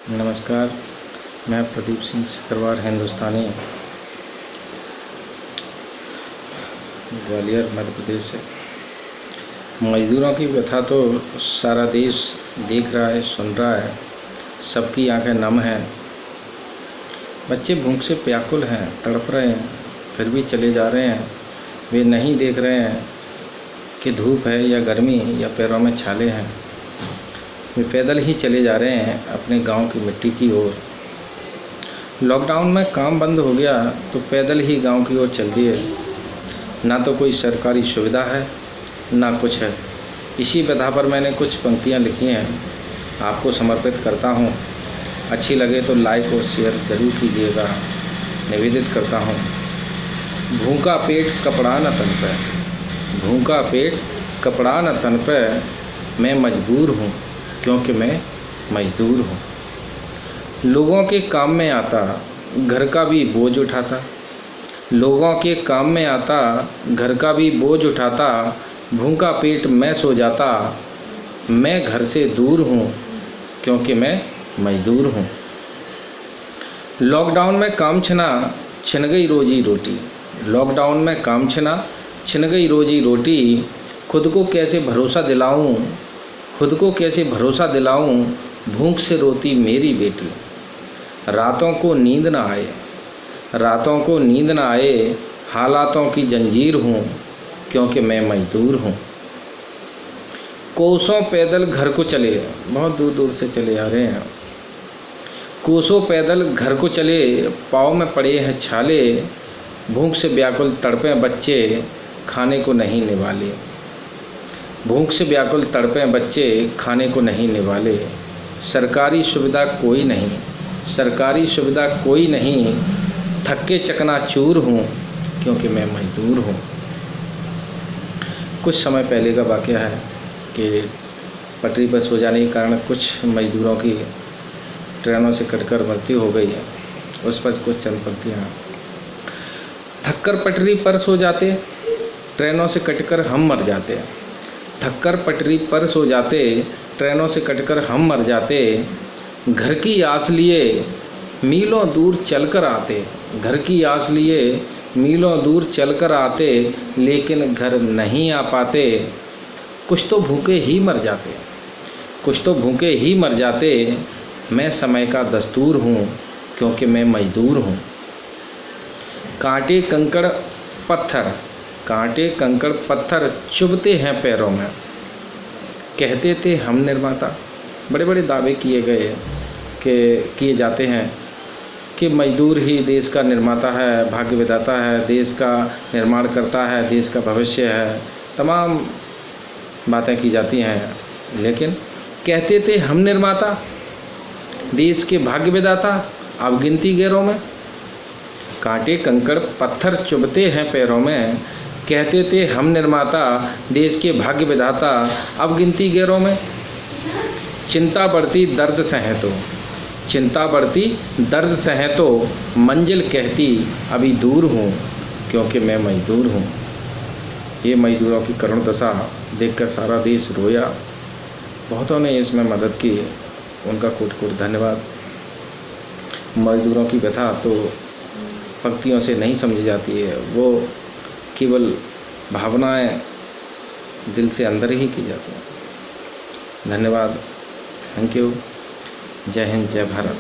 नमस्कार, मैं प्रदीप सिंह सिकरवार हिंदुस्तानी ग्वालियर मध्य प्रदेश से। मज़दूरों की व्यथा तो सारा देश देख रहा है, सुन रहा है, सबकी आंखें नम हैं। बच्चे भूख से व्याकुल हैं, तड़प रहे हैं, फिर भी चले जा रहे हैं। वे नहीं देख रहे हैं कि धूप है या गर्मी या पैरों में छाले हैं। वे पैदल ही चले जा रहे हैं अपने गांव की मिट्टी की ओर। लॉकडाउन में काम बंद हो गया तो पैदल ही गांव की ओर चल दिए। ना तो कोई सरकारी सुविधा है, ना कुछ है। इसी व्यथा पर मैंने कुछ पंक्तियां लिखी हैं, आपको समर्पित करता हूं। अच्छी लगे तो लाइक और शेयर ज़रूर कीजिएगा। निवेदित करता हूं। भूखा पेट कपड़ा न तन पे, भूखा पेट कपड़ा न तन पे, मैं मजबूर हूँ क्योंकि मैं मजदूर हूँ। लोगों के काम में आता, घर का भी बोझ उठाता। लोगों के काम में आता, घर का भी बोझ उठाता। भूखा पेट मैं सो जाता, मैं घर से दूर हूँ क्योंकि मैं मजदूर हूँ। लॉकडाउन में काम छिना, छिन गई रोजी रोटी। लॉकडाउन में काम छिना, छिन गई रोजी रोटी। खुद को कैसे भरोसा दिलाऊं, खुद को कैसे भरोसा दिलाऊं, भूख से रोती मेरी बेटी। रातों को नींद ना आए, रातों को नींद ना आए, हालातों की जंजीर हूँ क्योंकि मैं मजदूर हूँ। कोसों पैदल घर को चले, बहुत दूर दूर से चले आ रहे हैं। कोसों पैदल घर को चले, पाँव में पड़े हैं छाले। भूख से व्याकुल तड़पे बच्चे, खाने को नहीं निवाले। भूख से व्याकुल तड़पे बच्चे, खाने को नहीं निवाले। सरकारी सुविधा कोई नहीं, सरकारी सुविधा कोई नहीं। थक के चकनाचूर हूँ क्योंकि मैं मजदूर हूँ। कुछ समय पहले का वाक़या है कि पटरी पर सो जाने के कारण कुछ मजदूरों की ट्रेनों से कटकर मृत्यु हो गई है। उस पर कुछ चंद पंक्तियाँ। थककर पटरी पर सो जाते, ट्रेनों से कटकर हम मर जाते। थककर पटरी पर सो जाते, ट्रेनों से कटकर हम मर जाते। घर की आस लिए मीलों दूर चलकर आते, घर की आस लिए मीलों दूर चलकर आते, लेकिन घर नहीं आ पाते। कुछ तो भूखे ही मर जाते, कुछ तो भूखे ही मर जाते। मैं समय का दस्तूर हूँ क्योंकि मैं मजदूर हूँ। कांटे कंकड़ पत्थर, कांटे कंकड़ पत्थर चुभते हैं पैरों में। कहते थे हम निर्माता, बड़े बड़े दावे किए जाते हैं कि मजदूर ही देश का निर्माता है, भाग्य विधाता है, देश का निर्माण करता है, देश का भविष्य है। तमाम बातें की जाती हैं, लेकिन कहते थे हम निर्माता, देश के भाग्य विधाता, अब गिनती गैरों में। कांटे कंकड़ पत्थर चुभते हैं पैरों में। कहते थे हम निर्माता, देश के भाग्य विधाता, अब गिनती गैरों में। चिंता बढ़ती दर्द सहे तो, चिंता बढ़ती दर्द सहे तो, मंजिल कहती अभी दूर हूँ क्योंकि मैं मजदूर हूँ। ये मजदूरों की करुण दशा देखकर सारा देश रोया। बहुतों ने इसमें मदद की, उनका कोट कोट धन्यवाद। मजदूरों की व्यथा तो पंक्तियों से नहीं समझी जाती है, वो केवल भावनाएं दिल से अंदर ही की जाती हैं। धन्यवाद, थैंक यू। जय हिंद, जय भारत।